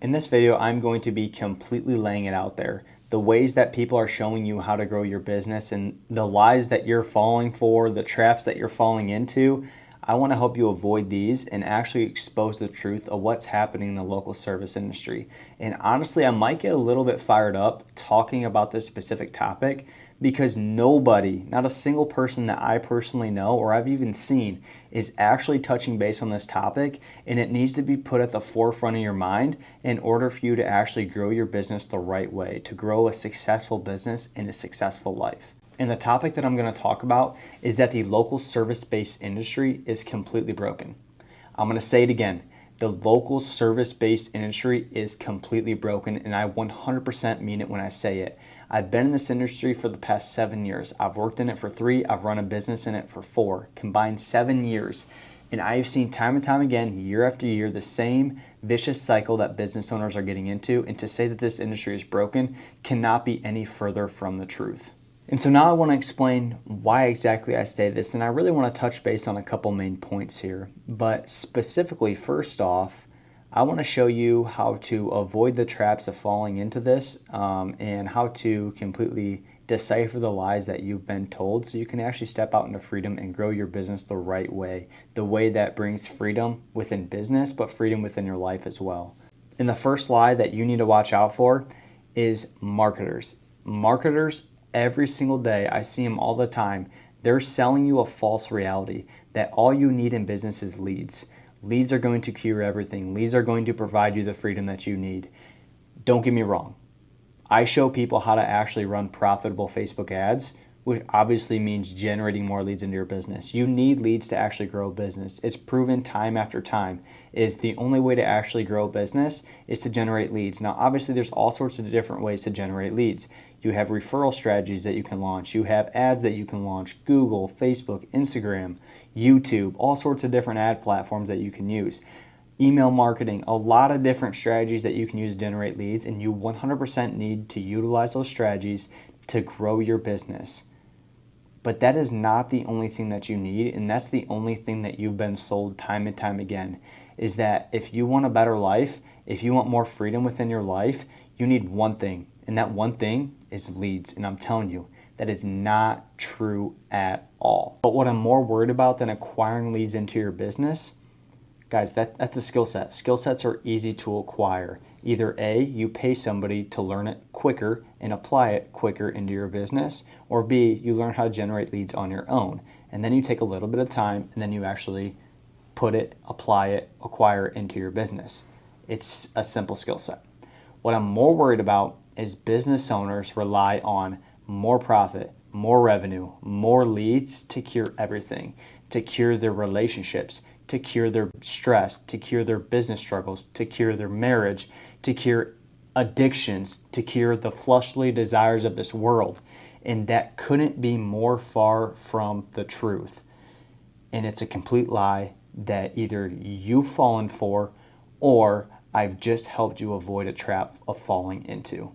In this video, I'm going to be completely laying it out there. The ways that people are showing you how to grow your business and the lies that you're falling for, the traps that you're falling into. I want to help you avoid these and actually expose the truth of what's happening in the local service industry. And honestly, I might get a little bit fired up talking about this specific topic because nobody, not a single person that I personally know or I've even seen, is actually touching base on this topic, and it needs to be put at the forefront of your mind in order for you to actually grow your business the right way, to grow a successful business and a successful life. And the topic that I'm going to talk about is that the local service-based industry is completely broken. I'm going to say it again. The local service-based industry is completely broken, and I 100% mean it when I say it. I've been in this industry for the past 7 years. I've worked in it for 3. I've run a business in it for 4, combined 7 years. And I've seen time and time again, year after year, the same vicious cycle that business owners are getting into. And to say that this industry is broken cannot be any further from the truth. And so now I want to explain why exactly I say this, and I really want to touch base on a couple main points here. But specifically, first off, I want to show you how to avoid the traps of falling into this and how to completely decipher the lies that you've been told so you can actually step out into freedom and grow your business the right way, the way that brings freedom within business, but freedom within your life as well. And the first lie that you need to watch out for is marketers. Marketers, every single day, I see them all the time. They're selling you a false reality that all you need in business is leads. Leads are going to cure everything. Leads are going to provide you the freedom that you need. Don't get me wrong. I show people how to actually run profitable Facebook ads, which obviously means generating more leads into your business. You need leads to actually grow a business. It's proven time after time is the only way to actually grow a business is to generate leads. Now, obviously, there's all sorts of different ways to generate leads. You have referral strategies that you can launch. You have ads that you can launch, Google, Facebook, Instagram, YouTube, all sorts of different ad platforms that you can use. Email marketing, a lot of different strategies that you can use to generate leads, and you 100% need to utilize those strategies to grow your business. But that is not the only thing that you need, and that's the only thing that you've been sold time and time again, is that if you want a better life, if you want more freedom within your life, you need one thing, and that one thing is leads. And I'm telling you, that is not true at all. But what I'm more worried about than acquiring leads into your business, guys, that's a skill set. Skill sets are easy to acquire. Either A, you pay somebody to learn it quicker and apply it quicker into your business, or B, you learn how to generate leads on your own. And then you take a little bit of time and then you actually put it, apply it, acquire it into your business. It's a simple skill set. What I'm more worried about is business owners rely on more profit, more revenue, more leads to cure everything, to cure their relationships, to cure their stress, to cure their business struggles, to cure their marriage, to cure addictions, to cure the fleshly desires of this world. And that couldn't be more far from the truth. And it's a complete lie that either you've fallen for or I've just helped you avoid a trap of falling into.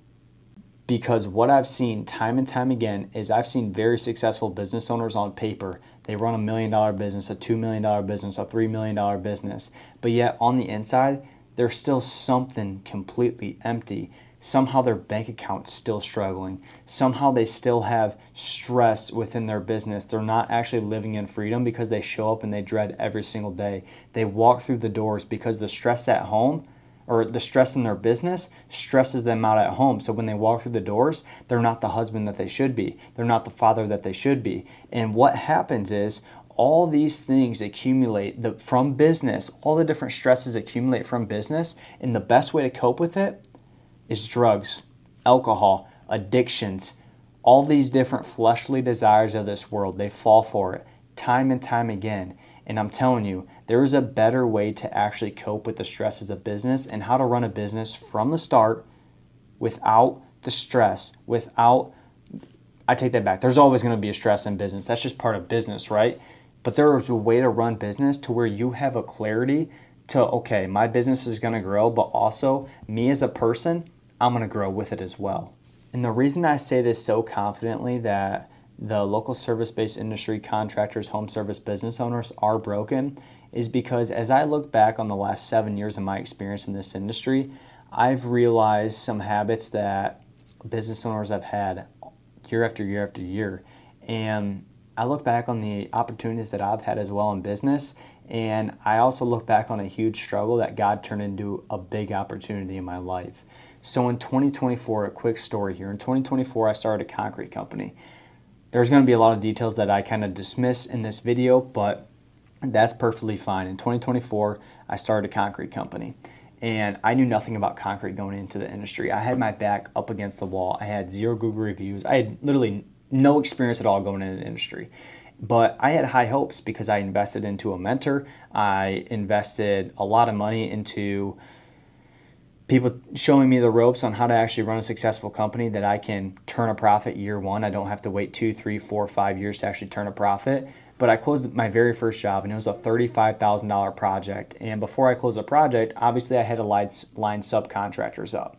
Because what I've seen time and time again is I've seen very successful business owners on paper. They run $1 million business, a $2 million business, a $3 million business. But yet on the inside, there's still something completely empty. Somehow their bank account's still struggling. Somehow they still have stress within their business. They're not actually living in freedom because they show up and they dread every single day. They walk through the doors because the stress at home or the stress in their business stresses them out at home. So when they walk through the doors, they're not the husband that they should be. They're not the father that they should be. And what happens is all these things accumulate from business, all the different stresses accumulate from business, and the best way to cope with it is drugs, alcohol, addictions, all these different fleshly desires of this world. They fall for it time and time again. And I'm telling you, there is a better way to actually cope with the stresses of business and how to run a business from the start without the stress, I take that back. There's always going to be a stress in business. That's just part of business, right? But there is a way to run business to where you have a clarity to, okay, my business is going to grow, but also me as a person, I'm going to grow with it as well. And the reason I say this so confidently that the local service-based industry contractors, home service business owners are broken is because as I look back on the last 7 years of my experience in this industry, I've realized some habits that business owners have had year after year after year. And I look back on the opportunities that I've had as well in business. And I also look back on a huge struggle that God turned into a big opportunity in my life. So in 2024, a quick story here. In 2024, I started a concrete company. There's going to be a lot of details that I kind of dismiss in this video, but that's perfectly fine. In 2024, I started a concrete company. And I knew nothing about concrete going into the industry. I had my back up against the wall. I had 0 Google reviews. I had literally no experience at all going into the industry. But I had high hopes because I invested into a mentor. I invested a lot of money into people showing me the ropes on how to actually run a successful company that I can turn a profit year one. I don't have to wait 2, 3, 4, 5 years to actually turn a profit. But I closed my very first job, and it was a $35,000 project. And before I closed the project, obviously I had to line subcontractors up.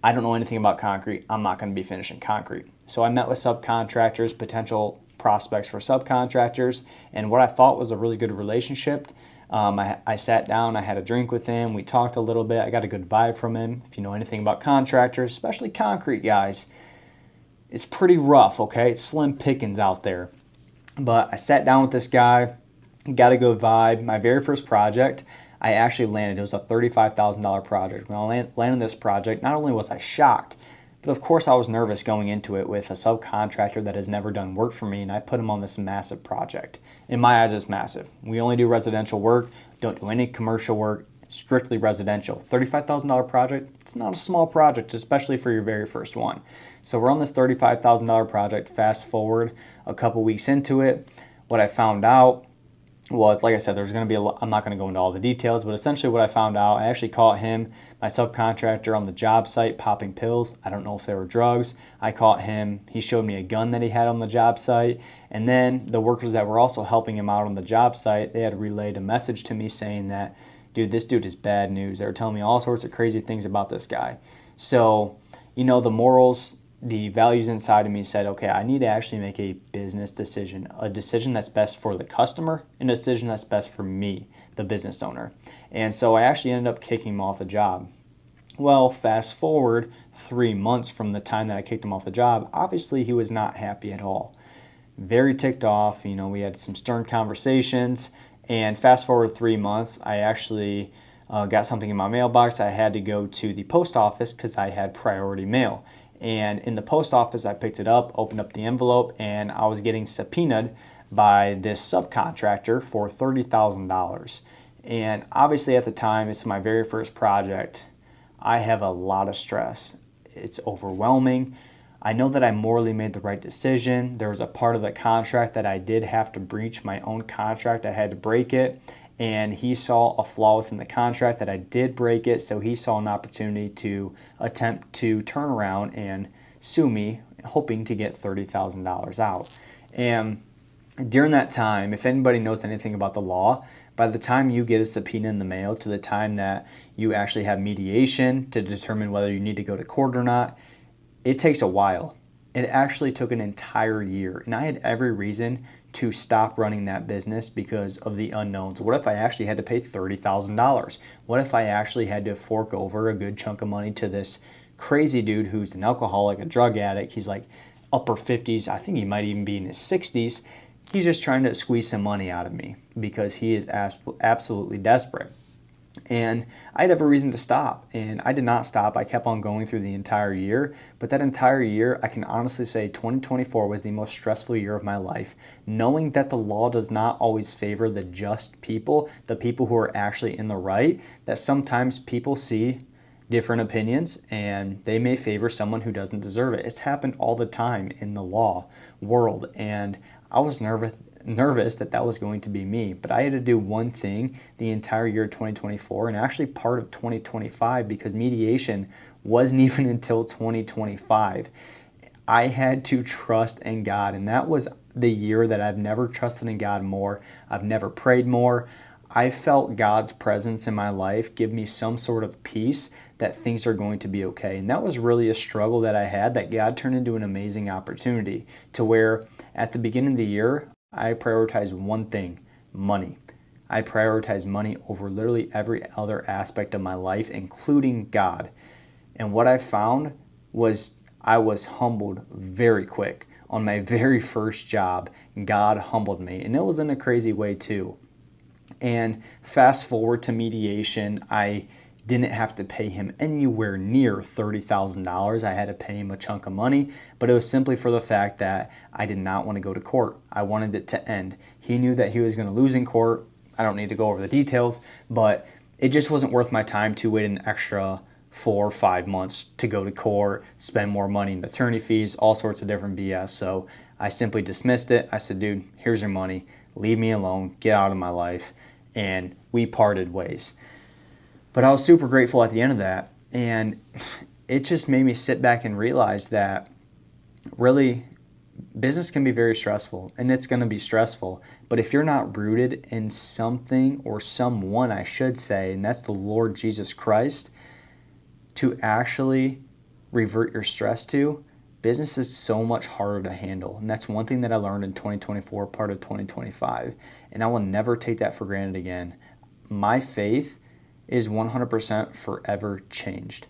I don't know anything about concrete. I'm not going to be finishing concrete. So I met with subcontractors, potential prospects for subcontractors, and what I thought was a really good relationship. I sat down, I had a drink with him, we talked a little bit, I got a good vibe from him. If you know anything about contractors, especially concrete guys, it's pretty rough, okay? It's slim pickings out there. But I sat down with this guy, got a good vibe. My very first project, I actually landed. It was a $35,000 project. When I landed this project, not only was I shocked, but of course I was nervous going into it with a subcontractor that has never done work for me, and I put him on this massive project. In my eyes, it's massive. We only do residential work, don't do any commercial work, strictly residential. $35,000 project, it's not a small project, especially for your very first one. So we're on this $35,000 project. Fast forward a couple weeks into it, what I found out was, like I said, there's going to be I'm not going to go into all the details, but essentially what I found out, I actually caught him, my subcontractor, on the job site popping pills. I don't know if they were drugs. I caught him. He showed me a gun that he had on the job site. And then the workers that were also helping him out on the job site, they had relayed a message to me saying that, dude, this dude is bad news. They were telling me all sorts of crazy things about this guy. So, the morals, the values inside of me said, okay, I need to actually make a business decision, a decision that's best for the customer, and a decision that's best for me, the business owner. And so I actually ended up kicking him off the job. Well, fast forward 3 months from the time that I kicked him off the job, obviously he was not happy at all. Very ticked off. We had some stern conversations. And fast forward 3 months, I actually got something in my mailbox. I had to go to the post office because I had priority mail. And in the post office, I picked it up, opened up the envelope, and I was getting subpoenaed by this subcontractor for $30,000. And obviously at the time, it's my very first project. I have a lot of stress. It's overwhelming. I know that I morally made the right decision. There was a part of the contract that I did have to breach my own contract. I had to break it. And he saw a flaw within the contract that I did break it, so he saw an opportunity to attempt to turn around and sue me, hoping to get $30,000 out. And during that time, if anybody knows anything about the law, by the time you get a subpoena in the mail to the time that you actually have mediation to determine whether you need to go to court or not, it takes a while. It actually took an entire year, and I had every reason to stop running that business because of the unknowns. What if I actually had to pay $30,000? What if I actually had to fork over a good chunk of money to this crazy dude who's an alcoholic, a drug addict? He's like upper 50s. I think he might even be in his 60s. He's just trying to squeeze some money out of me because he is absolutely desperate. And I had every reason to stop, and I did not stop. I kept on going through the entire year, but that entire year, I can honestly say 2024 was the most stressful year of my life, knowing that the law does not always favor the just people, the people who are actually in the right, that sometimes people see different opinions and they may favor someone who doesn't deserve it. It's happened all the time in the law world, and I was nervous that was going to be me, but I had to do one thing the entire year of 2024 and actually part of 2025 because mediation wasn't even until 2025. I had to trust in God, and that was the year that I've never trusted in God more. I've never prayed more. I felt God's presence in my life give me some sort of peace that things are going to be okay. And that was really a struggle that I had that God turned into an amazing opportunity to where at the beginning of the year, I prioritized one thing, money. I prioritized money over literally every other aspect of my life, including God. And what I found was I was humbled very quick. On my very first job, God humbled me, and it was in a crazy way too. And fast forward to mediation, I didn't have to pay him anywhere near $30,000. I had to pay him a chunk of money, but it was simply for the fact that I did not want to go to court. I wanted it to end. He knew that he was going to lose in court. I don't need to go over the details, but it just wasn't worth my time to wait an extra 4 or 5 months to go to court, spend more money in attorney fees, all sorts of different BS. So I simply dismissed it. I said, dude, here's your money. Leave me alone. Get out of my life. And we parted ways. But I was super grateful at the end of that. And it just made me sit back and realize that really business can be very stressful, and it's going to be stressful. But if you're not rooted in something or someone, I should say, and that's the Lord Jesus Christ, to actually revert your stress to, business is so much harder to handle. And that's one thing that I learned in 2024, part of 2025. And I will never take that for granted again. My faith is 100% forever changed.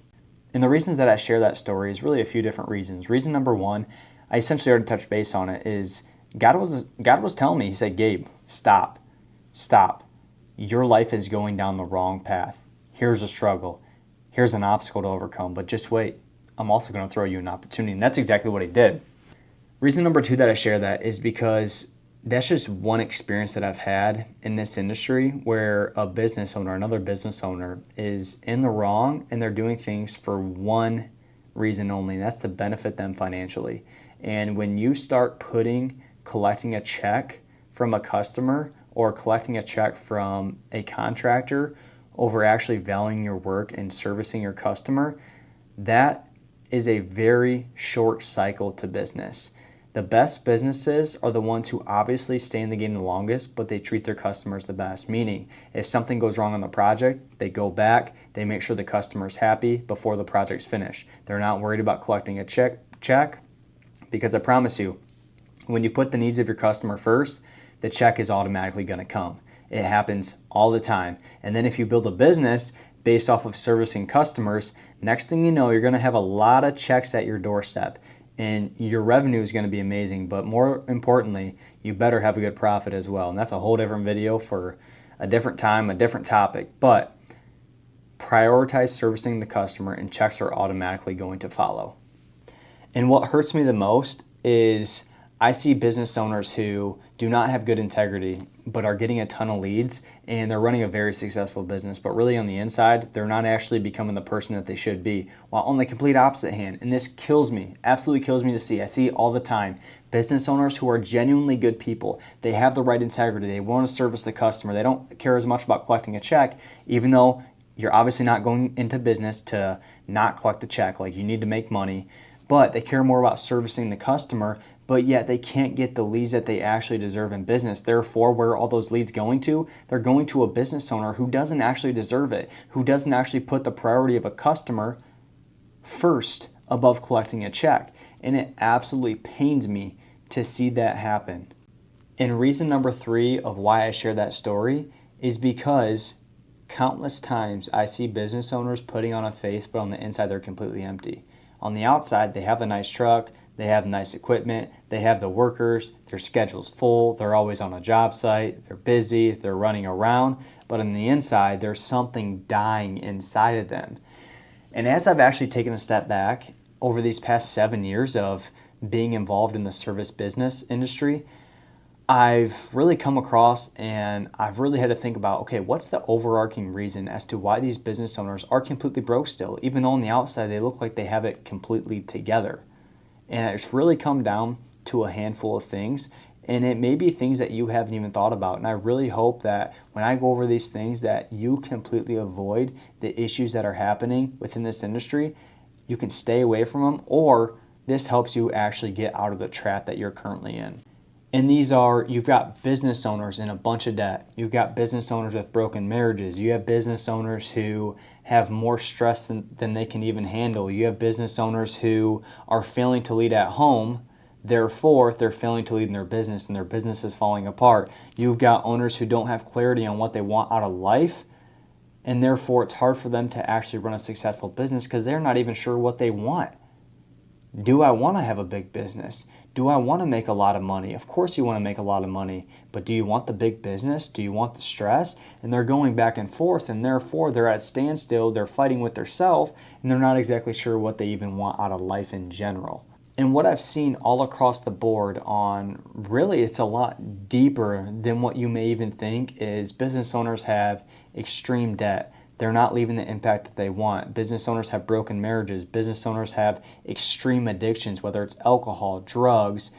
And the reasons that I share that story is really a few different reasons. Reason number one, I essentially already touched base on it, is God was telling me, he said, Gabe, stop. Your life is going down the wrong path. Here's a struggle. Here's an obstacle to overcome, but just wait. I'm also going to throw you an opportunity. And that's exactly what he did. Reason number two that I share that is because that's just one experience that I've had in this industry where a business owner, another business owner, is in the wrong and they're doing things for one reason only, and that's to benefit them financially. And when you start collecting a check from a customer or collecting a check from a contractor over actually valuing your work and servicing your customer, that is a very short cycle to business. The best businesses are the ones who obviously stay in the game the longest, but they treat their customers the best. Meaning, if something goes wrong on the project, they go back, they make sure the customer's happy before the project's finished. They're not worried about collecting a check because I promise you, when you put the needs of your customer first, the check is automatically going to come. It happens all the time. And then if you build a business based off of servicing customers, next thing you know, you're going to have a lot of checks at your doorstep. And your revenue is going to be amazing. But more importantly, you better have a good profit as well. And that's a whole different video for a different time, a different topic. But prioritize servicing the customer and checks are automatically going to follow. And what hurts me the most is I see business owners who do not have good integrity but are getting a ton of leads and they're running a very successful business, but really on the inside, they're not actually becoming the person that they should be. While on the complete opposite hand, and this kills me, absolutely kills me to see, I see it all the time, business owners who are genuinely good people. They have the right integrity. They want to service the customer. They don't care as much about collecting a check, even though you're obviously not going into business to not collect a check. Like, you need to make money, but they care more about servicing the customer, but yet they can't get the leads that they actually deserve in business. Therefore, where are all those leads going to? They're going to a business owner who doesn't actually deserve it, who doesn't actually put the priority of a customer first above collecting a check. And it absolutely pains me to see that happen. And reason number three of why I share that story is because countless times I see business owners putting on a face, but on the inside they're completely empty. On the outside, they have a nice truck, they have nice equipment, they have the workers, their schedule's full, they're always on a job site, they're busy, they're running around, but on the inside, there's something dying inside of them. And as I've actually taken a step back over these past 7 years of being involved in the service business industry, I've really come across and I've really had to think about, okay, what's the overarching reason as to why these business owners are completely broke still, even though on the outside they look like they have it completely together. And it's really come down to a handful of things, and it may be things that you haven't even thought about. And I really hope that when I go over these things that you completely avoid the issues that are happening within this industry. You can stay away from them, or this helps you actually get out of the trap that you're currently in. And these are, you've got business owners in a bunch of debt. You've got business owners with broken marriages. You have business owners who have more stress than they can even handle. You have business owners who are failing to lead at home Therefore, they're failing to lead in their business and their business is falling apart. You've got owners who don't have clarity on what they want out of life, and therefore it's hard for them to actually run a successful business because they're not even sure what they want. Do I want to have a big business? Do I want to make a lot of money? Of course you want to make a lot of money, but do you want the big business? Do you want the stress? And they're going back and forth, and therefore they're at standstill, they're fighting with themselves, and they're not exactly sure what they even want out of life in general. And what I've seen all across the board on, really it's a lot deeper than what you may even think, is business owners have extreme debt. They're not leaving the impact that they want. Business owners have broken marriages. Business owners have extreme addictions, whether it's alcohol, drugs,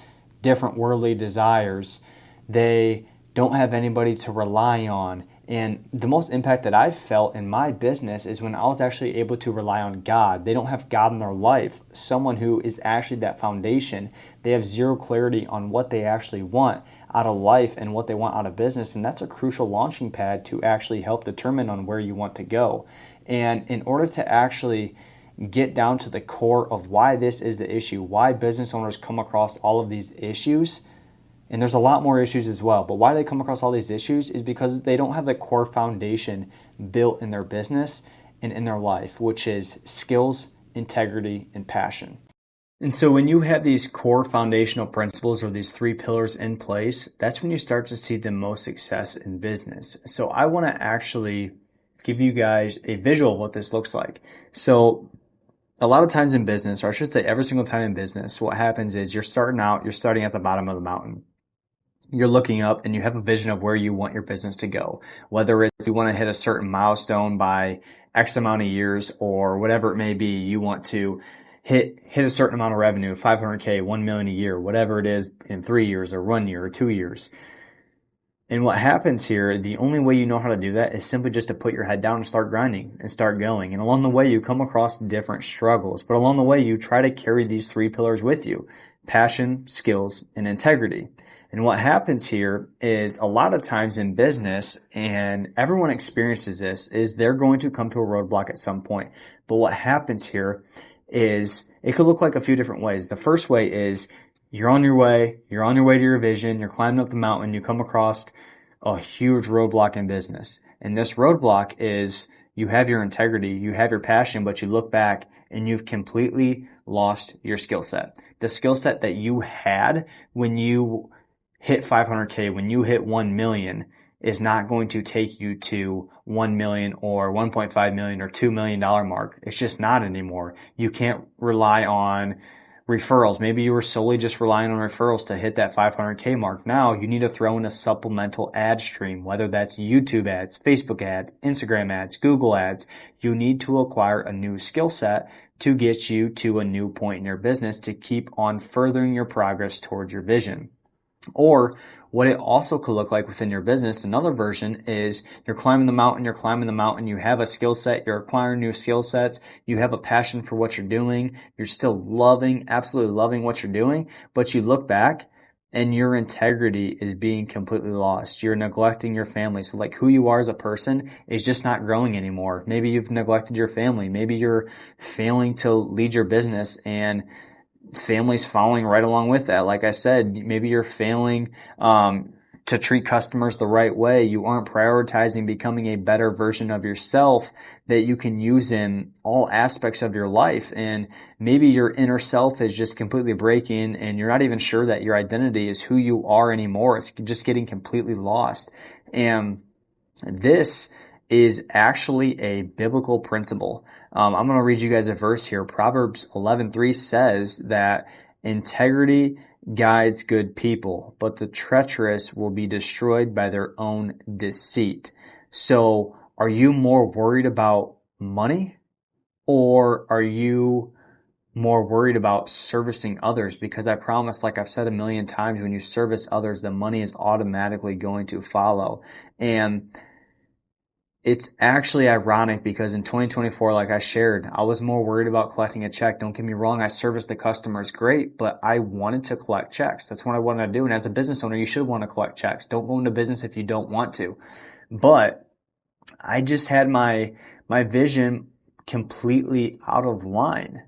different worldly desires. They don't have anybody to rely on. And the most impact that I've felt in my business is when I was actually able to rely on God. They don't have God in their life, someone who is actually that foundation. They have zero clarity on what they actually want out of life and what they want out of business. And that's a crucial launching pad to actually help determine on where you want to go. And in order to actually get down to the core of why this is the issue, why business owners come across all of these issues, and there's a lot more issues as well, but why they come across all these issues is because they don't have the core foundation built in their business and in their life, which is skills, integrity, and passion. And so when you have these core foundational principles or these three pillars in place, that's when you start to see the most success in business. So I want to actually give you guys a visual of what this looks like. So a lot of times in business, or I should say every single time in business, what happens is you're starting at the bottom of the mountain. You're looking up and you have a vision of where you want your business to go. Whether it's you want to hit a certain milestone by X amount of years or whatever it may be, you want to hit a certain amount of revenue, 500K, 1 million a year, whatever it is in 3 years or 1 year or 2 years. And what happens here, the only way you know how to do that is simply just to put your head down and start grinding and start going. And along the way, you come across different struggles. But along the way, you try to carry these three pillars with you: passion, skills, and integrity. And what happens here is a lot of times in business, and everyone experiences this, is they're going to come to a roadblock at some point. But what happens here is it could look like a few different ways. The first way is you're on your way to your vision, you're climbing up the mountain, you come across a huge roadblock in business. And this roadblock is you have your integrity, you have your passion, but you look back and you've completely lost your skill set. The skill set that you had when you hit 500K, when you hit 1 million, is not going to take you to 1 million or 1.5 million or $2 million mark. It's just not anymore. You can't rely on referrals. Maybe you were solely just relying on referrals to hit that 500K mark. Now you need to throw in a supplemental ad stream, whether that's YouTube ads, Facebook ads, Instagram ads, Google ads. You need to acquire a new skill set to get you to a new point in your business to keep on furthering your progress towards your vision. Or what it also could look like within your business, another version is you're climbing the mountain, you have a skill set, you're acquiring new skill sets, you have a passion for what you're doing, you're still absolutely loving what you're doing, but you look back and your integrity is being completely lost. You're neglecting your family. So like who you are as a person is just not growing anymore. Maybe you've neglected your family. Maybe you're failing to lead your business and families following right along with that. Like I said, maybe you're failing to treat customers the right way. You aren't prioritizing becoming a better version of yourself that you can use in all aspects of your life. And maybe your inner self is just completely breaking and you're not even sure that your identity is who you are anymore. It's just getting completely lost. And this is actually a biblical principle. I'm going to read you guys a verse here. Proverbs 11:3 says that integrity guides good people, but the treacherous will be destroyed by their own deceit. So are you more worried about money, or are you more worried about servicing others? Because I promise, like I've said a million times, when you service others, the money is automatically going to follow. And it's actually ironic because in 2024, like I shared, I was more worried about collecting a check. Don't get me wrong. I serviced the customers great, but I wanted to collect checks. That's what I wanted to do. And as a business owner, you should want to collect checks. Don't go into business if you don't want to. But I just had my vision completely out of line.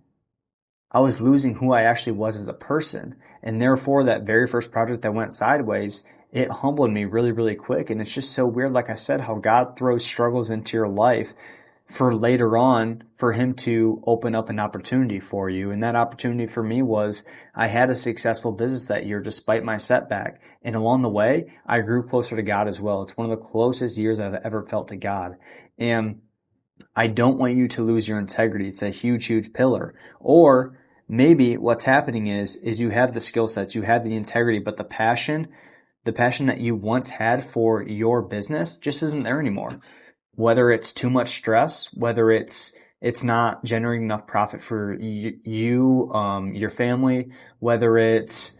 I was losing who I actually was as a person. And therefore, that very first project that went sideways, it humbled me really, really quick. And it's just so weird, like I said, how God throws struggles into your life for later on for him to open up an opportunity for you. And that opportunity for me was I had a successful business that year despite my setback. And along the way, I grew closer to God as well. It's one of the closest years I've ever felt to God. And I don't want you to lose your integrity. It's a huge, huge pillar. Or maybe what's happening is you have the skill sets, you have the integrity, but the passion that you once had for your business just isn't there anymore. Whether it's too much stress, whether it's not generating enough profit for you, your family, whether it's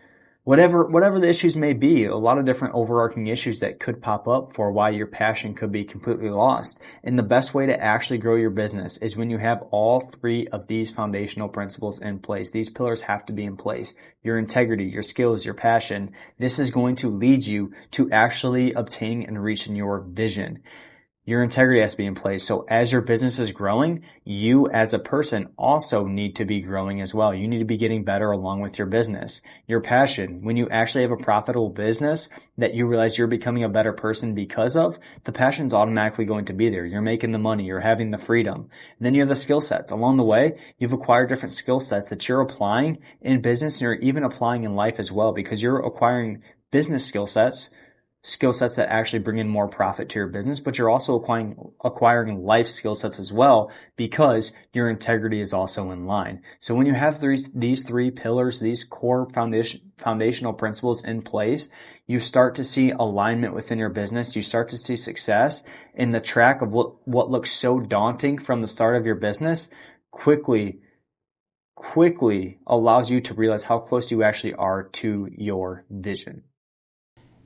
whatever the issues may be, a lot of different overarching issues that could pop up for why your passion could be completely lost. And the best way to actually grow your business is when you have all three of these foundational principles in place. These pillars have to be in place. Your integrity, your skills, your passion. This is going to lead you to actually obtaining and reaching your vision. Your integrity has to be in place. So as your business is growing, you as a person also need to be growing as well. You need to be getting better along with your business. Your passion, when you actually have a profitable business that you realize you're becoming a better person because of, the passion's automatically going to be there. You're making the money. You're having the freedom. And then you have the skill sets. Along the way, you've acquired different skill sets that you're applying in business and you're even applying in life as well because you're acquiring business skill sets that actually bring in more profit to your business, but you're also acquiring life skill sets as well because your integrity is also in line. So when you have these three pillars, these core foundational principles in place, you start to see alignment within your business. You start to see success in the track of what looks so daunting from the start of your business quickly allows you to realize how close you actually are to your vision.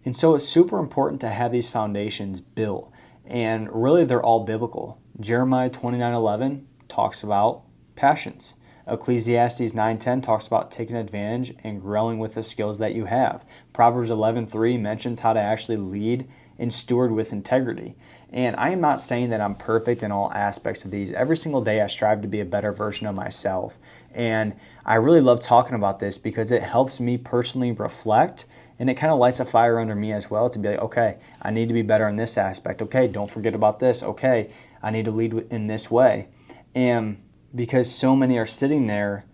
And so it's super important to have these foundations built. And really they're all biblical. Jeremiah 29:11 talks about passions. Ecclesiastes 9:10 talks about taking advantage and growing with the skills that you have. Proverbs 11:3 mentions how to actually lead and steward with integrity. And I am not saying that I'm perfect in all aspects of these. Every single day I strive to be a better version of myself. And I really love talking about this because it helps me personally reflect and it kind of lights a fire under me as well to be like, okay, I need to be better in this aspect. Okay, don't forget about this. Okay, I need to lead in this way. And because so many are sitting there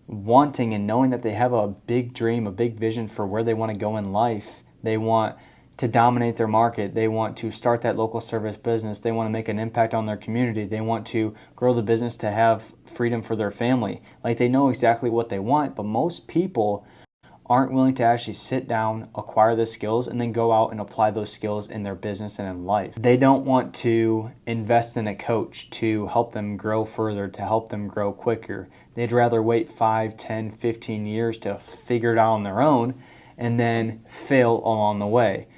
wanting and knowing that they have a big dream, a big vision for where they want to go in life. They want to dominate their market. They want to start that local service business. They want to make an impact on their community. They want to grow the business to have freedom for their family. Like they know exactly what they want, but most people aren't willing to actually sit down, acquire the skills, and then go out and apply those skills in their business and in life. They don't want to invest in a coach to help them grow further, to help them grow quicker. They'd rather wait 5, 10, 15 years to figure it out on their own and then fail along the way.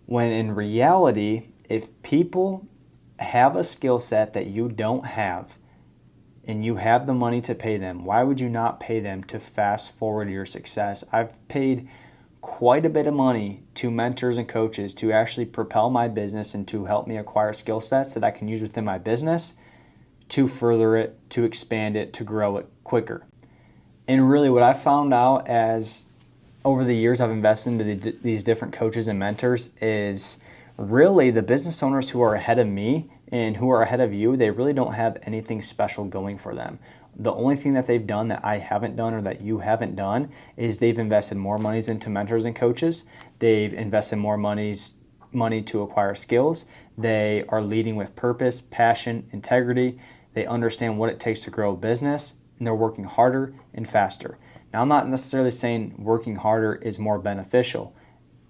When in reality, if people have a skill set that you don't have, and you have the money to pay them, why would you not pay them to fast forward your success? I've paid quite a bit of money to mentors and coaches to actually propel my business and to help me acquire skill sets that I can use within my business to further it, to expand it, to grow it quicker. And really what I found out as over the years I've invested into these different coaches and mentors is really the business owners who are ahead of me and who are ahead of you, they really don't have anything special going for them. The only thing that they've done that I haven't done or that you haven't done is they've invested more monies into mentors and coaches. They've invested more money to acquire skills. They are leading with purpose, passion, integrity. They understand what it takes to grow a business, and they're working harder and faster. Now, I'm not necessarily saying working harder is more beneficial.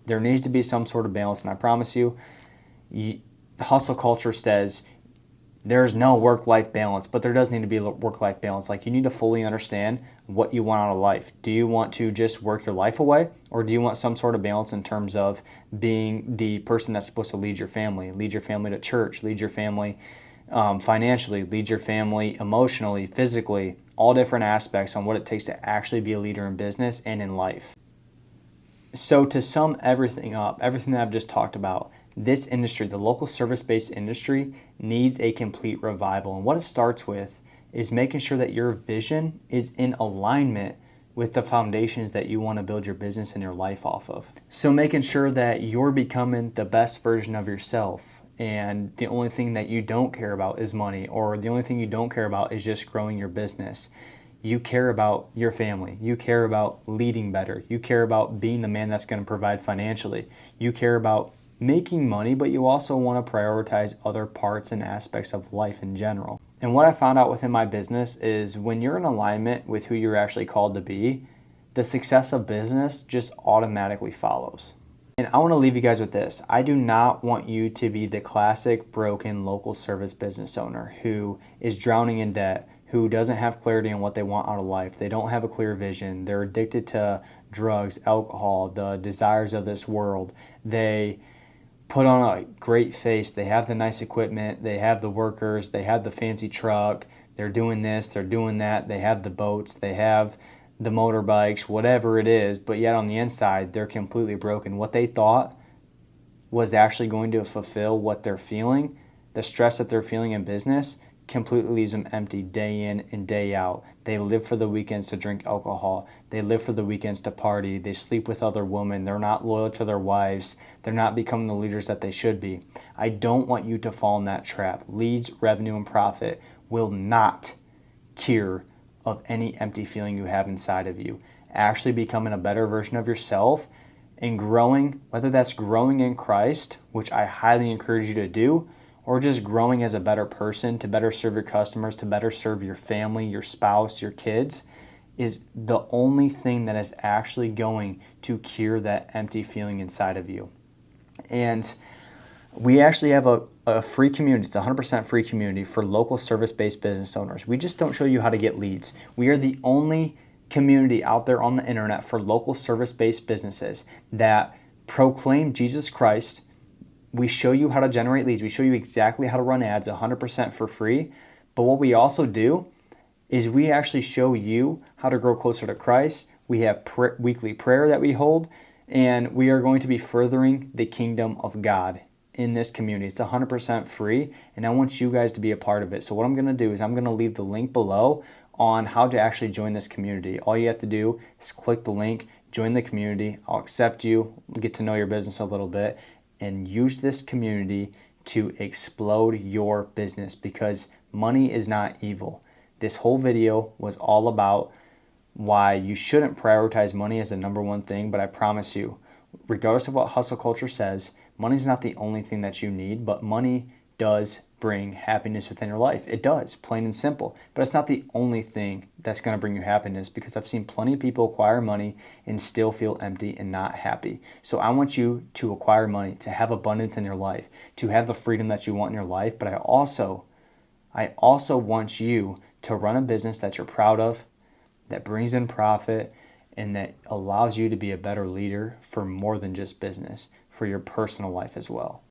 There needs to be some sort of balance, and I promise you, hustle culture says there's no work-life balance, but there does need to be a work-life balance. Like you need to fully understand what you want out of life. Do you want to just work your life away, or do you want some sort of balance in terms of being the person that's supposed to lead your family to church, lead your family financially, lead your family emotionally, physically, all different aspects on what it takes to actually be a leader in business and in life. So to sum everything up, everything that I've just talked about, this industry, the local service-based industry, needs a complete revival. And what it starts with is making sure that your vision is in alignment with the foundations that you want to build your business and your life off of. So making sure that you're becoming the best version of yourself, and the only thing that you don't care about is money, or the only thing you don't care about is just growing your business. You care about your family. You care about leading better. You care about being the man that's going to provide financially. You care about making money, but you also want to prioritize other parts and aspects of life in general. And what I found out within my business is when you're in alignment with who you're actually called to be, the success of business just automatically follows. And I want to leave you guys with this. I do not want you to be the classic broken local service business owner who is drowning in debt, who doesn't have clarity on what they want out of life. They don't have a clear vision. They're addicted to drugs, alcohol, the desires of this world. They put on a great face. They have the nice equipment. They have the workers. They have the fancy truck. They're doing this. They're doing that. They have the boats. They have the motorbikes, whatever it is. But yet on the inside, they're completely broken. What they thought was actually going to fulfill what they're feeling, the stress that they're feeling in business, completely leaves them empty day in and day out. They live for the weekends to drink alcohol. They live for the weekends to party. They sleep with other women. They're not loyal to their wives. They're not becoming the leaders that they should be. I don't want you to fall in that trap. Leads, revenue, and profit will not cure of any empty feeling you have inside of you. Actually becoming a better version of yourself and growing, whether that's growing in Christ, which I highly encourage you to do, or just growing as a better person to better serve your customers, to better serve your family, your spouse, your kids, is the only thing that is actually going to cure that empty feeling inside of you. And we actually have a free community. It's a 100% free community for local service-based business owners. We just don't show you how to get leads. We are the only community out there on the internet for local service-based businesses that proclaim Jesus Christ. We show you how to generate leads. We show you exactly how to run ads 100% for free. But what we also do is we actually show you how to grow closer to Christ. We have weekly prayer that we hold, and we are going to be furthering the kingdom of God in this community. It's 100% free, and I want you guys to be a part of it. So what I'm going to do is I'm going to leave the link below on how to actually join this community. All you have to do is click the link, join the community. I'll accept you, get to know your business a little bit, and use this community to explode your business, because money is not evil. This whole video was all about why you shouldn't prioritize money as the number one thing, but I promise you, regardless of what hustle culture says, money is not the only thing that you need, but money does bring happiness within your life. It does, plain and simple. But it's not the only thing that's going to bring you happiness, because I've seen plenty of people acquire money and still feel empty and not happy. So I want you to acquire money, to have abundance in your life, to have the freedom that you want in your life. But I also want you to run a business that you're proud of, that brings in profit, and that allows you to be a better leader for more than just business, for your personal life as well.